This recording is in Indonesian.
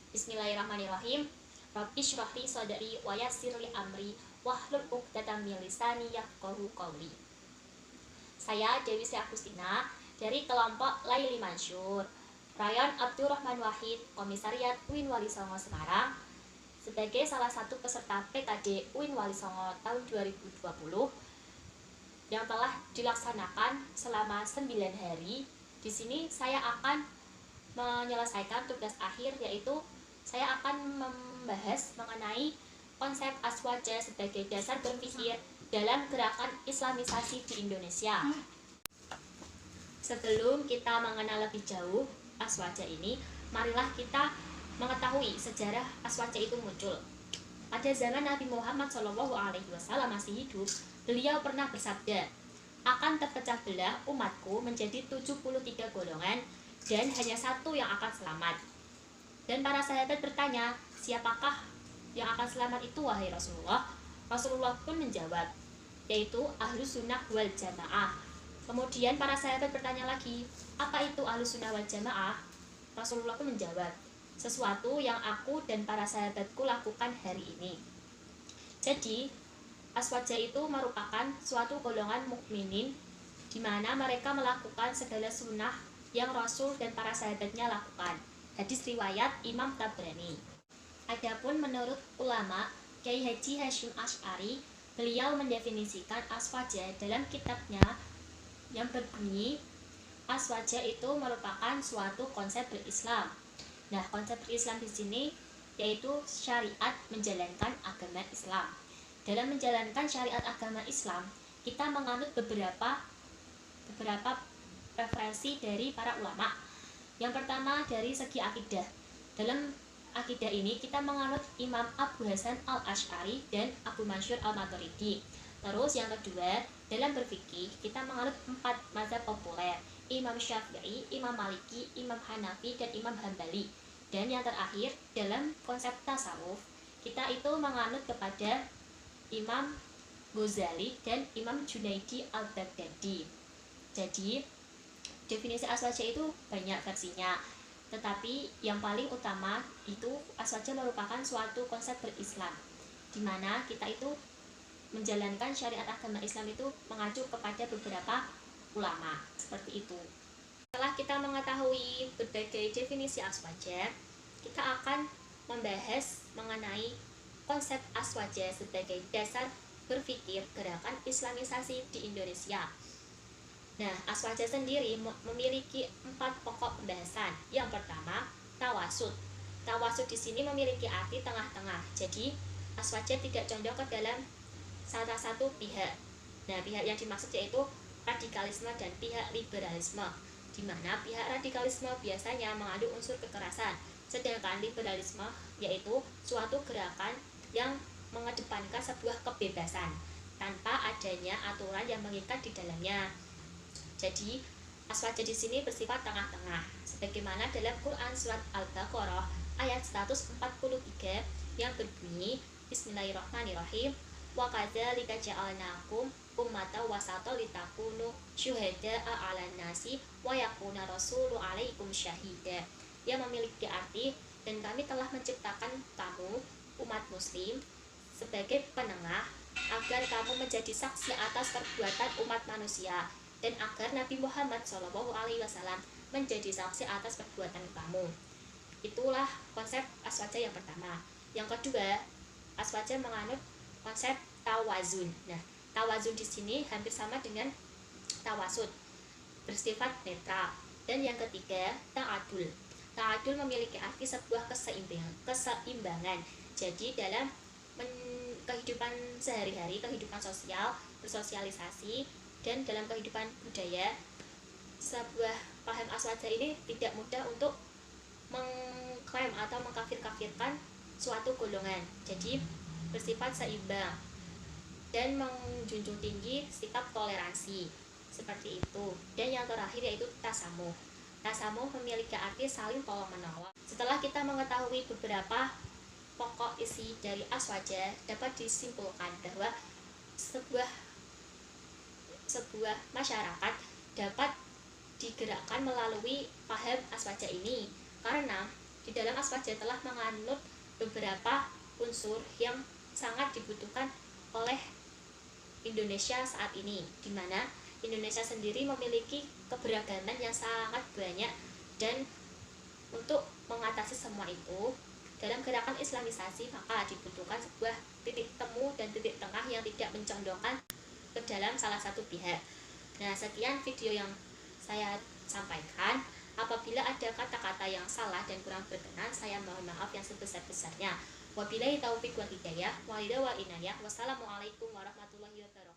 Bismillahirrahmanirrahim. Rabbi shrah li sadri wa yassir li amri wahlul 'uqdatam min lisani yafqahu qawli. Saya Dewi Sri Agustina dari kelompok Laili Mansur, Rayon Abdurrahman Wahid, Komisariat UIN Wali Songo Semarang, sebagai salah satu peserta PKD UIN Wali Songo tahun 2020 yang telah dilaksanakan selama 9 hari. Di sini saya akan menyelesaikan tugas akhir, yaitu saya akan membahas mengenai konsep aswaja sebagai dasar berpikir dalam gerakan Islamisasi di Indonesia. Sebelum kita mengenal lebih jauh aswaja ini, marilah kita mengetahui sejarah aswaja itu muncul. Pada zaman Nabi Muhammad SAW masih hidup, beliau pernah bersabda, akan terpecah belah umatku menjadi 73 golongan dan hanya satu yang akan selamat. Dan para sahabat bertanya, siapakah yang akan selamat itu wahai Rasulullah? Rasulullah pun menjawab, yaitu Ahlus Sunnah wal Jamaah. Kemudian para sahabat bertanya lagi, apa itu Ahlus Sunnah wal Jamaah? Rasulullah pun menjawab, sesuatu yang aku dan para sahabatku lakukan hari ini. Jadi, aswaja itu merupakan suatu golongan mukminin di mana mereka melakukan segala sunnah yang Rasul dan para sahabatnya lakukan. Hadis riwayat Imam Tabrani. Adapun menurut ulama Kiai Haji Hasyim Asy'ari, beliau mendefinisikan aswaja dalam kitabnya yang berbunyi, aswaja itu merupakan suatu konsep berislam. Nah, konsep berislam di sini yaitu syariat menjalankan agama Islam. Dalam menjalankan syariat agama Islam, kita menganut beberapa referensi dari para ulama. Yang pertama dari segi akidah. Dalam akidah ini kita menganut Imam Abu Hasan Al-Asy'ari dan Abu Mansur Al-Maturidi. Terus yang kedua, dalam berfikih kita menganut 4 mazhab populer, Imam Syafi'i, Imam Maliki, Imam Hanafi, dan Imam Hambali. Dan yang terakhir, dalam konsep tasawuf kita itu menganut kepada Imam Ghazali dan Imam Junaidi Al-Baghdadi. Jadi definisi aswaja itu banyak versinya, tetapi yang paling utama itu aswaja merupakan suatu konsep berislam, di mana kita itu menjalankan syariat agama Islam itu mengacu kepada beberapa ulama, seperti itu. Setelah kita mengetahui berbagai definisi aswaja, kita akan membahas mengenai konsep aswaja sebagai dasar berpikir gerakan Islamisasi di Indonesia. Nah, aswaja sendiri memiliki 4 pokok pembahasan. Yang pertama, tawasud. Tawasud di sini memiliki arti tengah-tengah. Jadi, aswaja tidak condong ke dalam salah satu pihak. Nah, pihak yang dimaksud yaitu radikalisme dan pihak liberalisme, di mana pihak radikalisme biasanya mengandung unsur kekerasan, sedangkan liberalisme yaitu suatu gerakan yang mengedepankan sebuah kebebasan tanpa adanya aturan yang mengikat di dalamnya. Jadi, aswaja di sini bersifat tengah-tengah, sebagaimana dalam Quran surat Al-Baqarah ayat 143 yang berbunyi, Bismillahirrahmanirrahim, wa kadzalika ja'alnakum ummatan wasata litakunu syuhada'a 'alan nasi wa yakuna rasulu 'alaikum syahida, yang memiliki arti, dan kami telah menciptakan kamu umat muslim sebagai penengah agar kamu menjadi saksi atas perbuatan umat manusia, dan agar Nabi Muhammad SAW menjadi saksi atas perbuatan kamu. Itulah konsep aswaja yang pertama. Yang kedua, aswaja menganut konsep tawazun. Nah, tawazun di sini hampir sama dengan tawasud, bersifat netral. Dan yang ketiga, ta'adul. Ta'adul memiliki arti sebuah keseimbangan. Jadi dalam kehidupan sehari-hari, kehidupan sosial, bersosialisasi, dan dalam kehidupan budaya, sebuah paham aswaja ini tidak mudah untuk mengklaim atau mengkafir-kafirkan suatu golongan. Jadi bersifat seimbang dan menjunjung tinggi sikap toleransi, seperti itu. Dan yang terakhir yaitu tasamuh. Tasamuh memiliki arti saling tolong-menolong. Setelah kita mengetahui beberapa pokok isi dari aswaja, dapat disimpulkan bahwa sebuah masyarakat dapat digerakkan melalui paham aswaja ini, karena di dalam Aswaja telah menganut beberapa unsur yang sangat dibutuhkan oleh Indonesia saat ini, di mana Indonesia sendiri memiliki keberagaman yang sangat banyak, dan untuk mengatasi semua itu dalam gerakan Islamisasi maka dibutuhkan sebuah titik temu dan titik tengah yang tidak mencondongkan ke dalam salah satu pihak. Nah, sekian video yang saya sampaikan. Apabila ada kata-kata yang salah dan kurang berkenan, saya mohon maaf yang sebesar-besarnya. Wabillahi taufiq wal hidayah, walhidayah wal inayah. Wassalamualaikum warahmatullahi wabarakatuh.